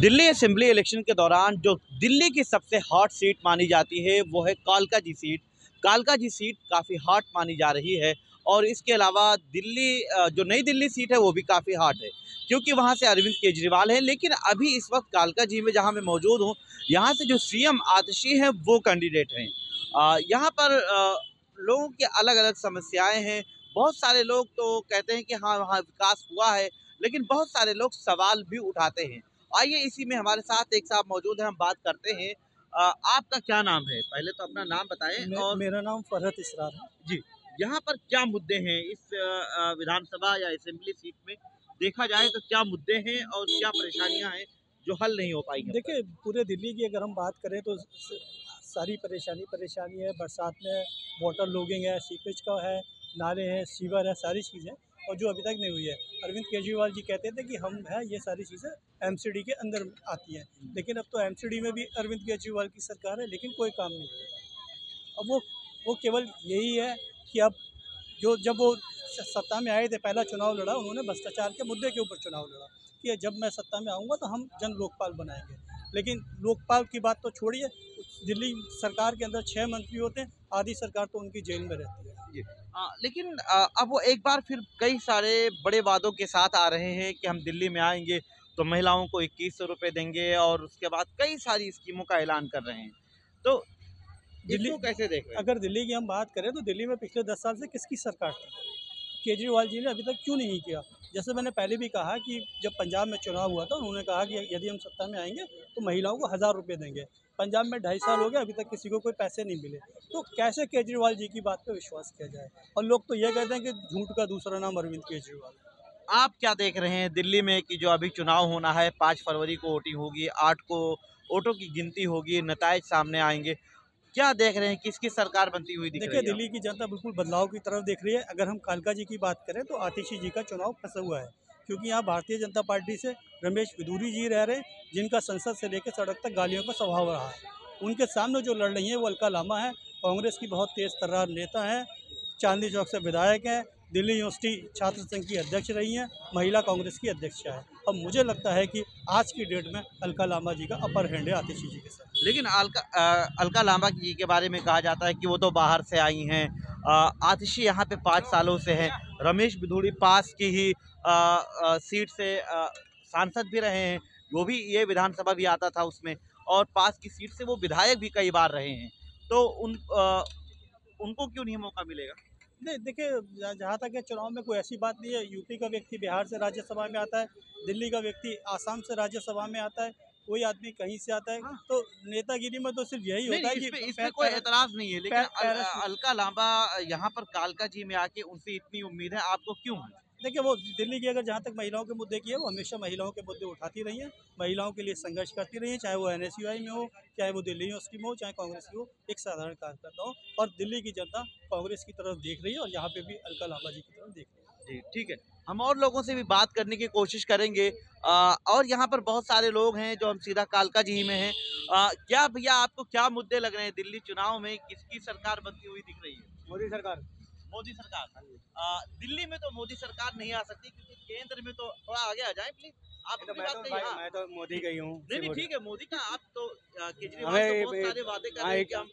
Delhi assembly election के दौरान जो दिल्ली की सबसे हॉट सीट मानी जाती है वो है कालकाजी सीट। कालकाजी सीट काफ़ी हॉट मानी जा रही है और इसके अलावा दिल्ली जो नई दिल्ली सीट है वो भी काफ़ी हॉट है क्योंकि वहाँ से अरविंद केजरीवाल है। लेकिन अभी इस वक्त कालकाजी में जहाँ मैं मौजूद हूँ, यहाँ से जो सीएम आतिशी हैं वो कैंडिडेट हैं। यहाँ पर लोगों की अलग अलग समस्याएं हैं। बहुत सारे लोग तो कहते हैं कि हाँ वहाँ विकास हुआ है, लेकिन बहुत सारे लोग सवाल भी उठाते हैं। आइए इसी में हमारे साथ एक साहब मौजूद हैं, हम बात करते हैं। आपका क्या नाम है? पहले तो अपना नाम बताएं। और मेरा नाम फरहत इसरार है जी, यहाँ पर क्या मुद्दे हैं इस विधानसभा या असेंबली सीट में? देखा जाए तो क्या मुद्दे हैं और क्या परेशानियां हैं जो हल नहीं हो पाई हैं? देखिए, पूरे दिल्ली की अगर हम बात करें तो सारी परेशानी है। बरसात में वाटर लॉगिंग है, सीपेज का है, नाले हैं, सीवर है, सारी चीज़ें, और जो अभी तक नहीं हुई है। अरविंद केजरीवाल जी कहते थे कि हम है, ये सारी चीज़ें एमसीडी के अंदर आती हैं, लेकिन अब तो एमसीडी में भी अरविंद केजरीवाल की सरकार है, लेकिन कोई काम नहीं हो रहा। अब वो केवल यही है कि अब जब वो सत्ता में आए थे, पहला चुनाव लड़ा, उन्होंने भ्रष्टाचार के मुद्दे के ऊपर चुनाव लड़ा कि जब मैं सत्ता में आऊँगा तो हम जन लोकपाल बनाएंगे। लेकिन लोकपाल की बात तो छोड़िए, दिल्ली सरकार के अंदर 6 मंत्री होते हैं, आधी सरकार तो उनकी जेल में रहती है। जी। लेकिन अब वो एक बार फिर कई सारे बड़े वादों के साथ आ रहे हैं कि हम दिल्ली में आएंगे तो महिलाओं को 2100 रुपये देंगे और उसके बाद कई सारी स्कीमों का ऐलान कर रहे हैं। तो दिल्ली इसको कैसे देख रहे हैं? अगर दिल्ली की हम बात करें तो दिल्ली में पिछले 10 साल से किसकी सरकार थी? केजरीवाल जी ने अभी तक क्यों नहीं किया? जैसे मैंने पहले भी कहा कि जब पंजाब में चुनाव हुआ था, उन्होंने कहा कि यदि हम सत्ता में आएंगे तो महिलाओं को 1000 रुपये देंगे। पंजाब में 2.5 साल हो गए, अभी तक किसी को कोई पैसे नहीं मिले। तो कैसे केजरीवाल जी की बात पे विश्वास किया जाए? और लोग तो ये कहते हैं कि झूठ का दूसरा नाम अरविंद केजरीवाल है। आप क्या देख रहे हैं दिल्ली में कि जो अभी चुनाव होना है, 5 फरवरी को वोटिंग होगी, 8 को वोटों की गिनती होगी, नतायज सामने आएंगे। क्या देख रहे हैं, किसकी सरकार बनती हुई दिख देखिए, रही है दिल्ली की जनता बिल्कुल बदलाव की तरफ देख रही है। अगर हम कालका जी की बात करें तो आतिशी जी का चुनाव फंसा हुआ है, क्योंकि यहाँ भारतीय जनता पार्टी से रमेश बिधूरी जी रह रहे हैं, जिनका संसद से लेकर सड़क तक गालियों का स्वभाव रहा है। उनके सामने जो लड़ रही हैं वो अलका लामा है, कांग्रेस की बहुत तेज़ तर्रार नेता हैं, चांदनी चौक से विधायक हैं, दिल्ली यूनिवर्सिटी छात्र संघ की अध्यक्ष रही हैं, महिला कांग्रेस की अध्यक्ष है। अब मुझे लगता है कि आज की डेट में अलका लामा जी का अपर हैंड है आतिशी जी के साथ। लेकिन अलका लांबा जी के बारे में कहा जाता है कि वो तो बाहर से आई हैं। आतिशी यहाँ पे 5 सालों से हैं। रमेश बिधूड़ी पास की ही सीट से सांसद भी रहे हैं। वो भी ये विधानसभा भी आता था उसमें, और पास की सीट से वो विधायक भी कई बार रहे हैं। तो उनको क्यों नहीं मौका मिलेगा? नहीं, देखिए, जहाँ तक है, चुनाव में कोई ऐसी बात नहीं है। यूपी का व्यक्ति बिहार से राज्यसभा में आता है, दिल्ली का व्यक्ति आसाम से राज्यसभा में आता है, कोई आदमी कहीं से आता है। हाँ। तो नेतागिरी में तो सिर्फ यही नहीं होता है नहीं, कि इसमें कोई एतराज नहीं है, लेकिन पैराशूट। अलका लांबा यहाँ पर कालका जी में आके उनसे इतनी उम्मीद है, आपको क्यों है? देखिए, वो दिल्ली की अगर जहाँ तक महिलाओं के मुद्दे की है, वो हमेशा महिलाओं के मुद्दे उठाती रही हैं, महिलाओं के लिए संघर्ष करती रही हैं, चाहे वो एनएसयूआई में हो, चाहे वो दिल्ली यूनिवर्सिटी में हो, चाहे कांग्रेस की हो, एक साधारण कार्यकर्ता हो। और दिल्ली की जनता कांग्रेस की तरफ देख रही है और यहाँ पे भी अलका लांबा जी की तरफ देख रही है। जी, ठीक है। हम और लोगों से भी बात करने की कोशिश करेंगे। और यहाँ पर बहुत सारे लोग हैं जो हम सीधा कालका जी में हैं। क्या भैया आपको क्या मुद्दे लग रहे हैं दिल्ली चुनाव में, किसकी सरकार बनती हुई दिख रही है? मोदी सरकार। मोदी सरकार। दिल्ली में तो मोदी सरकार नहीं आ सकती क्योंकि केंद्र में तो थोड़ा आगे आ जाएं प्लीज। आप अपनी बात कहिए। हाँ। मैं तो मोदी का ही हूँ। नहीं नहीं, ठीक है, मोदी का आप तो केजरीवाल तो हमें बहुत सारे वादे कर रहे हैं कि हमने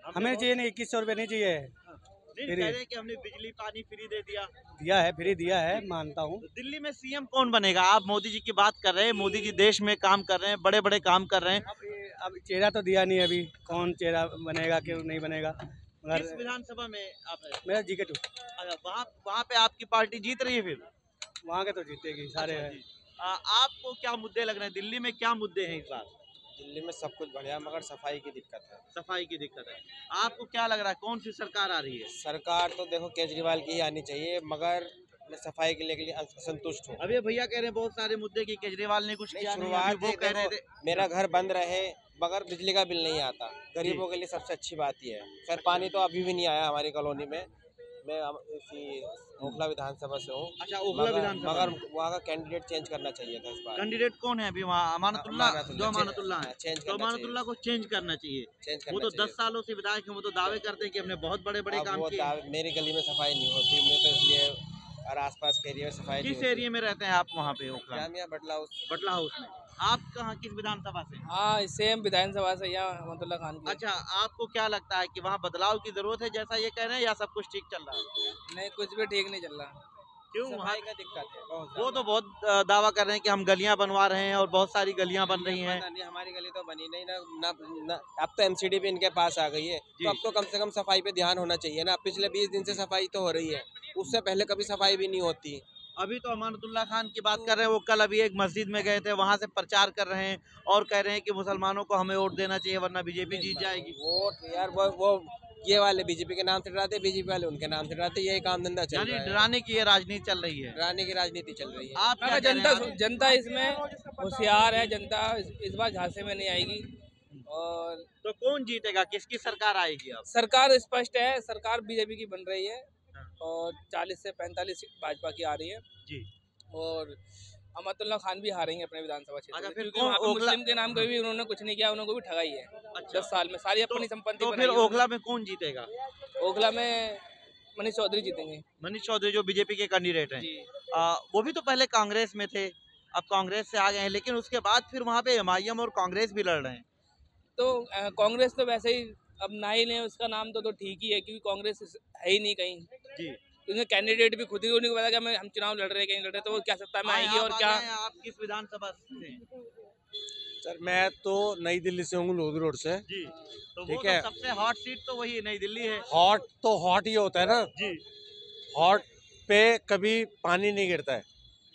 हमें बहुत चाहिए नहीं, 2100 रुपये नहीं चाहिए। हाँ, नहीं कह रहे हैं कि हमने बिजली पानी फ्री दे दिया। दिया है, फ्री दिया है, मानता हूँ। तो दिल्ली में सीएम कौन बनेगा? आप मोदी जी की बात कर रहे हैं, मोदी जी देश में काम कर रहे हैं, बड़े बड़े काम कर रहे हैं। अब चेहरा तो दिया नहीं अभी, कौन चेहरा बनेगा क्यों नहीं बनेगा, मगर किस विधानसभा में आप हैं? मेरा जीके 2। अच्छा, वहाँ वहाँ पे आपकी पार्टी जीत रही है फिर? वहाँ के तो जीतेगी सारे अच्छा हैं। जी। आपको क्या मुद्दे लग रहे हैं दिल्ली में, क्या मुद्दे हैं इस बार? दिल्ली में सब कुछ बढ़िया, मगर सफाई की दिक्कत है। सफाई की दिक्कत है। आपको क्या लग रहा है कौन सी सरकार आ रही है? सरकार तो देखो केजरीवाल की ही आनी चाहिए, मगर मैं सफाई के लिए असंतुष्ट हूँ। अभी भैया कह रहे हैं बहुत सारे मुद्दे कि केजरीवाल ने कुछ किया नहीं, शुरुआत अभी वो कह रहे थे। मेरा घर बंद रहे मगर बिजली का बिल नहीं आता, गरीबों के लिए सबसे अच्छी बात ये है। खैर पानी तो अभी भी नहीं आया हमारी कॉलोनी में। मैं इसी ओखला विधानसभा से हूँ। अच्छा, ओखला विधानसभा। मगर वहाँ का कैंडिडेट चेंज करना चाहिए था इस बार। कैंडिडेट कौन है अभी वहाँ? अमानतुल्लाह, जो अमानतुल्लाह है, चेंज तो अमानतुल्लाह को चेंज करना चाहिए। चेंज वो करना तो 10 सालों से विधायक हैं, वो तो दावे करते हैं कि हमने बहुत बड़े बड़े काम किए। मेरी गली में सफाई नहीं होती, मैं तो इसलिए और आसपास के एरिया में सफाई नहीं किस होती। एरिया में रहते हैं आप वहाँ पे ओखला? जामिया बटला हाउस। बटला हाउस में। आप कहाँ किस विधानसभा से? हाँ, सेम विधानसभा से यहाँ रहमतुल्लाह खान की। अच्छा, आपको क्या लगता है कि वहाँ बदलाव की जरूरत है जैसा ये कह रहे हैं, या सब कुछ ठीक चल रहा है? नहीं, कुछ भी ठीक नहीं चल रहा। क्यों वहाँ? सफाई का दिक्कत है बहुत वो ज्यादा। तो बहुत दावा कर रहे हैं कि हम गलियां बनवा रहे हैं और बहुत सारी गलियां बन रही हैं। पता नहीं, हमारी गली तो बनी नहीं ना। अब तो एमसीडी भी इनके पास आ गई है, जी। तो अब तो कम से कम सफाई पे ध्यान होना चाहिए ना। पिछले 20 दिन से सफाई तो हो रही है, उससे पहले कभी सफाई भी नहीं होती। अभी तो अमानतुल्लाह खान की बात कर रहे हैं, वो कल अभी एक मस्जिद में गए थे, वहां से प्रचार कर रहे हैं और कह रहे हैं कि मुसलमानों को हमें वोट देना चाहिए वरना बीजेपी जीत जाएगी। वोट यार, वो ये वाले बीजेपी के नाम से डराते, बीजेपी वाले उनके नाम से डराते, यही काम धंधा चल यानी रहा है। डराने की ये राजनीति चल रही है। डराने की राजनीति चल रही है। आप क्या मगर कह रहे हैं? जनता इसमें होशियार है। जनता इस बार झांसे में नहीं आएगी और तो कौन जीतेगा, किसकी सरकार आएगी अब? सरकार स्पष्ट है। सरकार बीजेपी की बन रही है और 40 से 45 सीट भाजपा की आ रही है जी। और अमतुल्लाह खान भी हारेंगे अपने विधानसभा क्षेत्र अच्छा, से, फिर क्योंकि कौन वहाँ पे ओखला- मुस्लिम के नाम कभी भी उन्होंने कुछ नहीं किया, उन्होंने भी ठगाई है। अच्छा। 10 साल में सारी अपनी संपत्ति तो बनाई फिर है ओखला में कौन जीतेगा? उन्होंने। ओखला में मनीष चौधरी जीतेंगे मनीष चौधरी जो बीजेपी के कैंडिडेट हैं। जी। वो भी तो पहले कांग्रेस में थे, अब कांग्रेस से आ गए हैं, लेकिन उसके बाद फिर वहाँ पे एमआईएम और कांग्रेस भी लड़ रहे हैं। तो कांग्रेस तो वैसे ही अब ना ही लें उसका नाम तो ठीक ही है, क्योंकि कांग्रेस है ही नहीं कहीं। जी। उनके कैंडिडेट भी खुद ही उन्हीं को पता कि हम चुनाव लड़ रहे हैं, कहीं लड़ रहे हैं, तो वो क्या सत्ता में आएगी और क्या। आप किस विधानसभा से? सर मैं तो नई दिल्ली से हूँ, लोधी रोड से। जी। तो वो ठीक तो है। सबसे हॉट सीट तो वही नई दिल्ली है। हॉट तो हॉट ही होता है ना, जी। हॉट पे कभी पानी नहीं गिरता है।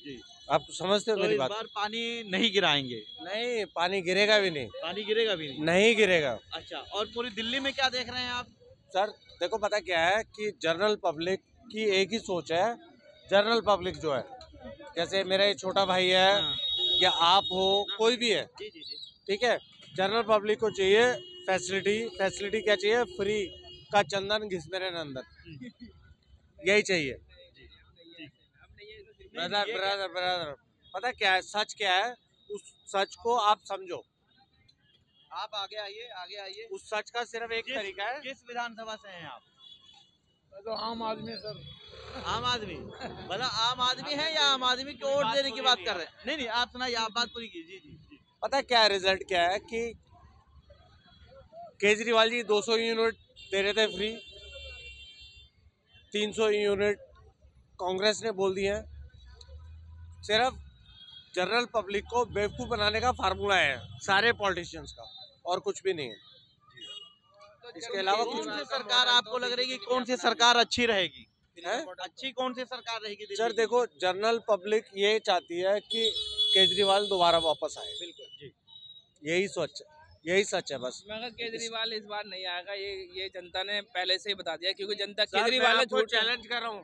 जी। आप समझते हो तो मेरी इस बात? बार पानी नहीं गिराएंगे? नहीं, पानी गिरेगा भी नहीं, पानी गिरेगा भी नहीं? नहीं गिरेगा। अच्छा, और पूरी दिल्ली में क्या देख रहे हैं आप? सर देखो पता क्या है कि जनरल पब्लिक की एक ही सोच है। जनरल पब्लिक जो है, जैसे मेरा ये छोटा भाई है हाँ। या आप हो, कोई भी है, जी जी जी। ठीक है। जनरल पब्लिक को चाहिए फैसिलिटी क्या चाहिए? फ्री का चंदन घिस मेरे अंदर, यही चाहिए। ब्रदर ब्रदर ब्रदर, पता क्या है, सच क्या है, उस सच को आप समझो। आप आगे आइए, आगे आइए। उस सच का सिर्फ एक तरीका है। किस विधानसभा से हैं आप? तो आम आदमी है सर। आम आदमी? मतलब आम आदमी है या आम आदमी को वोट देने की बात कर रहे हैं? नहीं नहीं, आप सुनाइए, आप बात पूरी कीजिए। जी जी। पता क्या है रिजल्ट क्या है कि केजरीवाल जी 200 यूनिट दे रहे थे फ्री, 300 यूनिट कांग्रेस ने बोल दिए हैं। सिर्फ जनरल पब्लिक को बेवकूफ बनाने का फार्मूला है सारे पॉलिटिशियंस का, और कुछ भी नहीं है। इसके अलावा कौन कुछ सी सरकार आपको लग रही है कि कौन सी सरकार अच्छी रहेगी? है। अच्छी कौन सी सरकार रहेगी दिल्ली सर की? देखो, जनरल पब्लिक ये चाहती है कि केजरीवाल दोबारा वापस आए। बिल्कुल जी। यही सच है बस। मगर केजरीवाल इस बार नहीं आएगा, ये जनता ने पहले से ही बता दिया, क्योंकि जनता सर, मैं केजरीवाल ने आपको झूठ चैलेंज कर रहा हूँ।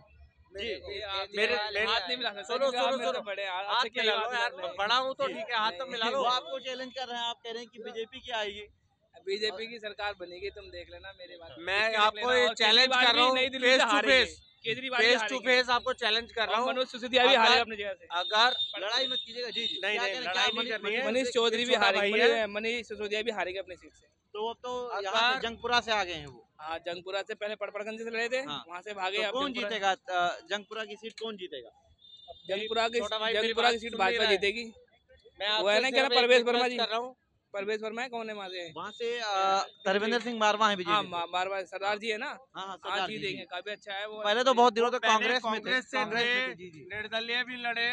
मेरे हाथ नहीं मिला सकते, सुनो क्योंकि आप सुनो मेरे सुनो, से बड़े हैं, हाथ आपसे क्या मिला लो बात यार, करना है? बड़ा हूँ तो ठीक है, हाथ तो नहीं, मिला वो लो। आपको चैलेंज कर रहे हैं, आप कह रहे हैं कि बीजेपी की आएगी। बीजेपी की सरकार बनेगी, तुम देख लेना मेरी बात। मैं देख आपको लेना, ये और चैलेंज केजरीवाल कर रहा भी हूँ, नई दिल्ली फेस से टू हारेंगे। फेस, केजरीवाल भी फेस टू हारेंगे। फेस आपको चैलेंज कर रहा और हूँ। मनोज सिसोदिया भी हारेगा अगर- अपनी जगह से। अगर लड़ाई मत कीजिएगा। जी जी। नहीं, क्या नहीं, कह रहे हैं? लड़ाई क्या नहीं करनी है। मनीष चौधरी भी छोटा हारेंगे, भाई है। मनीष सिसोदिया भी हारेगा अपनी सीट से। तो अब तो यहाँ से अगर- जंगपुरा से आ गए हैं वो। हाँ, जंगपुरा से पहले पड़पड़गंज से लड़े थे, हाँ। वहाँ से भागे। तो अब कौन जीतेगा? जंगपुरा की सीट कौन जीतेगा? जंगपुरा की छोटा भाई मेरी जंगपुरा बात की सीट सुन नहीं भाजपा रहा है। जीतेगी। मैं वो है आपसे ना, क्या सिर्फ ना, परवेश एक वर्मा रिक्वेस्ट जी। कर रहा हूँ। परवेश वर्मा है, कौन है वहाँ से? वहाँ से धर्मेंद्र सिंह मारवा है हाँ, बीजेपी। बार बार सरदार जी है ना। हाँ हाँ, हाँ, सरदार जी जीतेंगे, जी। काफी अच्छा है वो। पहले तो बहुत दिनों तक पहले कांग्रेस में थे। कांग्रेस से कांग्रेस में थे। थे, जी जी। निर्दलीय भी लड़े।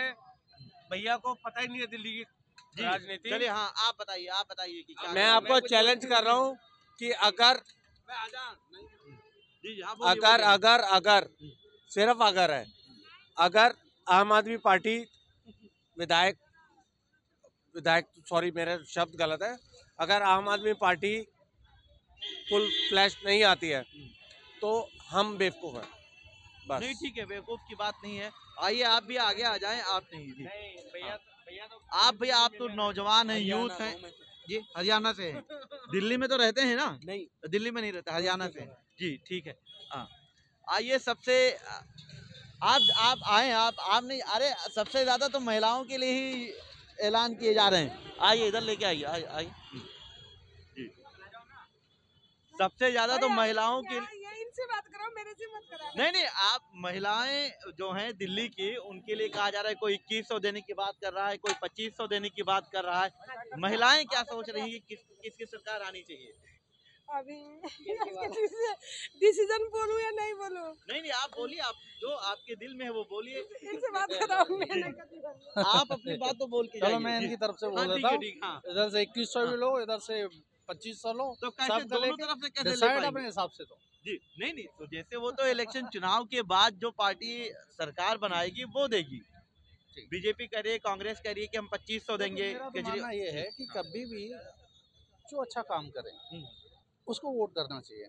भैया को पता ही नहीं है दिल्ली की जी। राजनीति। चलिए, हाँ, आप बताइए कि क्या मैं कर आपको रहे हैं। चैलेंज कर रहा हूँ कि अगर जी जी, हाँ, बोलिए, अगर बोलिए। अगर अगर सिर्फ अगर है, अगर आम आदमी पार्टी विधायक विधायक सॉरी मेरे शब्द गलत है, अगर आम आदमी पार्टी फुल फ्लैश नहीं आती है तो हम बेवकूफ हैं बस। नहीं, ठीक है, बेवकूफ की बात नहीं है। आइए, आप भी आगे आ जाएं। आप नहीं जी। भैया आप तो नौजवान हैं, यूथ हैं जी। हरियाणा से हैं? दिल्ली में तो रहते हैं ना? नहीं, दिल्ली में नहीं रहते, हरियाणा से हैं। जी, ठीक है। हाँ, आइए, सबसे आप आए, आप नहीं, अरे सबसे ज्यादा तो महिलाओं के लिए ही ऐलान किए जा रहे हैं। आइए, इधर लेके आइए, आइए जी। सबसे ज्यादा तो महिलाओं के ये इन उनसे बात करो, मेरे से मत करा। नहीं नहीं, आप महिलाएं जो हैं दिल्ली की, उनके लिए कहा जा रहा है कोई 2100 देने की बात कर रहा है, कोई 2500 देने की बात कर रहा है। महिलाएं क्या सोच रही है कि किसकी सरकार आनी चाहिए? अभी डिसीजन बोलूं या नहीं बोलूं? नहीं नहीं, आप बोलिए, आप जो आपके दिल में है वो बोलिए। इनसे बात कराओ, मैं नहीं करती बात। आप अपनी बात तो बोल के चलो जाइए। मैं इनकी तरफ से हाँ, बोल ठीक देता है, हूँ। ठीक, हाँ। इधर से 2100 भी लो, इधर से 2500 लो, तो कैसे सब दोनों तरफ से कैसे ले डिसाइड पाएंगे? अपने हिसाब से दो। जी नहीं नहीं, तो जैसे वो तो इलेक्शन चुनाव के बाद जो पार्टी सरकार बनाएगी वो देगी। बीजेपी कह रही है, कांग्रेस कह रही है कि हम 2500 देंगे। मेरा तो मानना ये है कि कभी भी जो अच्छा काम करे उसको वोट करना चाहिए,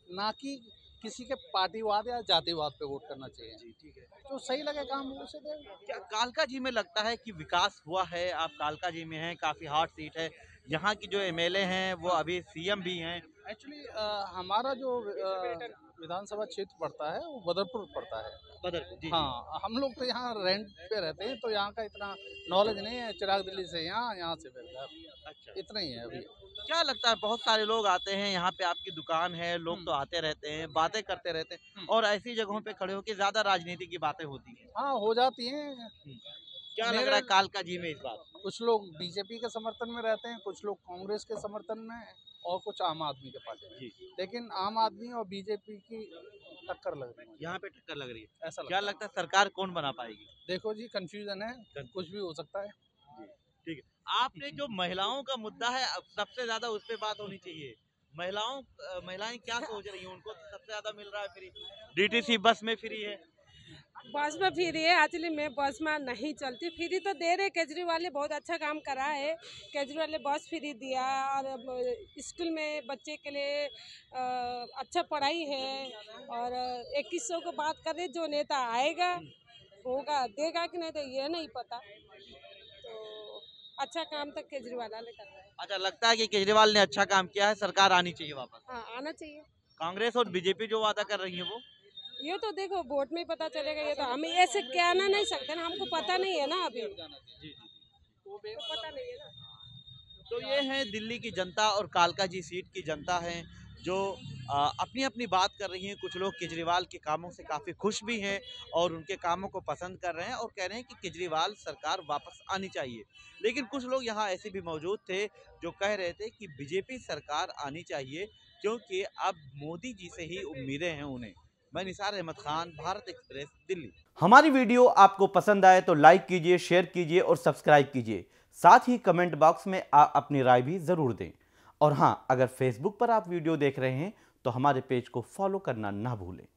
ना कि किसी के पार्टीवाद या जातिवाद पे वोट करना चाहिए। जी ठीक है। जो सही लगे काम उसे दे। क्या कालका जी में लगता है कि विकास हुआ है? आप कालका जी में हैं, काफी हॉट सीट है, यहाँ की जो एमएलए हैं वो अभी सीएम भी हैं। एक्चुअली हमारा जो विधानसभा क्षेत्र पड़ता है वो बदरपुर पड़ता है। बदरपुर, जी, हाँ, हम लोग तो यहाँ रेंट पे रहते हैं, तो यहाँ का इतना नॉलेज नहीं है। चिराग दिल्ली से यहाँ से अच्छा। इतना ही है अभी। क्या लगता है, बहुत सारे लोग आते हैं यहाँ पे, आपकी दुकान है, लोग तो आते रहते हैं, बातें करते रहते हैं, और ऐसी जगहों पे खड़े होकर ज्यादा राजनीति की बातें होती हैं। हाँ, हो जाती हैं। क्या लग रहा है कालका जी में इस बार? कुछ लोग बीजेपी के समर्थन में रहते हैं, कुछ लोग कांग्रेस के समर्थन में, और कुछ आम आदमी के पार्टी में। लेकिन आम आदमी और बीजेपी की टक्कर लग रही है यहाँ पे टक्कर लग रही है। ऐसा क्या लगता है सरकार कौन बना पाएगी? देखो जी, कंफ्यूजन है, कुछ भी हो सकता है। ठीक है। आपने जो महिलाओं का मुद्दा है, अब सबसे ज्यादा उस पे बात होनी चाहिए। महिलाएं क्या सोच रही हैं? उनको तो सबसे ज्यादा मिल रहा है फ्री, डीटीसी बस में फ्री है। बस में फ्री है, एक्चुअली मैं बस में नहीं चलती, फ्री तो दे रहे। केजरीवाल ने बहुत अच्छा काम करा है, केजरीवाल ने बस फ्री दिया, और स्कूल में बच्चे के लिए अच्छा पढ़ाई है। और 2100 को बात कर रहे, जो नेता आएगा होगा, देगा कि नहीं तो ये नहीं पता। तो अच्छा काम तक केजरीवाल ने कर रहा है। अच्छा, लगता है कि केजरीवाल ने अच्छा काम किया है, सरकार आनी चाहिए वापस। हाँ, आना चाहिए। कांग्रेस और बीजेपी जो वादा कर रही है वो, ये तो देखो वोट में पता चलेगा। ये तो हम ऐसे कहना नहीं सकते ना, हमको पता नहीं है ना अभी। तो पता नहीं है ना। तो ये है दिल्ली की जनता और कालका जी सीट की जनता है जो अपनी अपनी बात कर रही हैं। कुछ लोग केजरीवाल के कामों से काफ़ी खुश भी हैं और उनके कामों को पसंद कर रहे हैं और कह रहे हैं कि केजरीवाल सरकार वापस आनी चाहिए। लेकिन कुछ लोग यहाँ ऐसे भी मौजूद थे जो कह रहे थे कि बीजेपी सरकार आनी चाहिए, क्योंकि अब मोदी जी से ही उम्मीदें हैं उन्हें। मैं निसार अहमद खान, भारत एक्सप्रेस, दिल्ली। हमारी वीडियो आपको पसंद आए तो लाइक कीजिए, शेयर कीजिए और सब्सक्राइब कीजिए। साथ ही कमेंट बॉक्स में आप अपनी राय भी ज़रूर दें। और हाँ, अगर फेसबुक पर आप वीडियो देख रहे हैं तो हमारे पेज को फॉलो करना ना भूलें।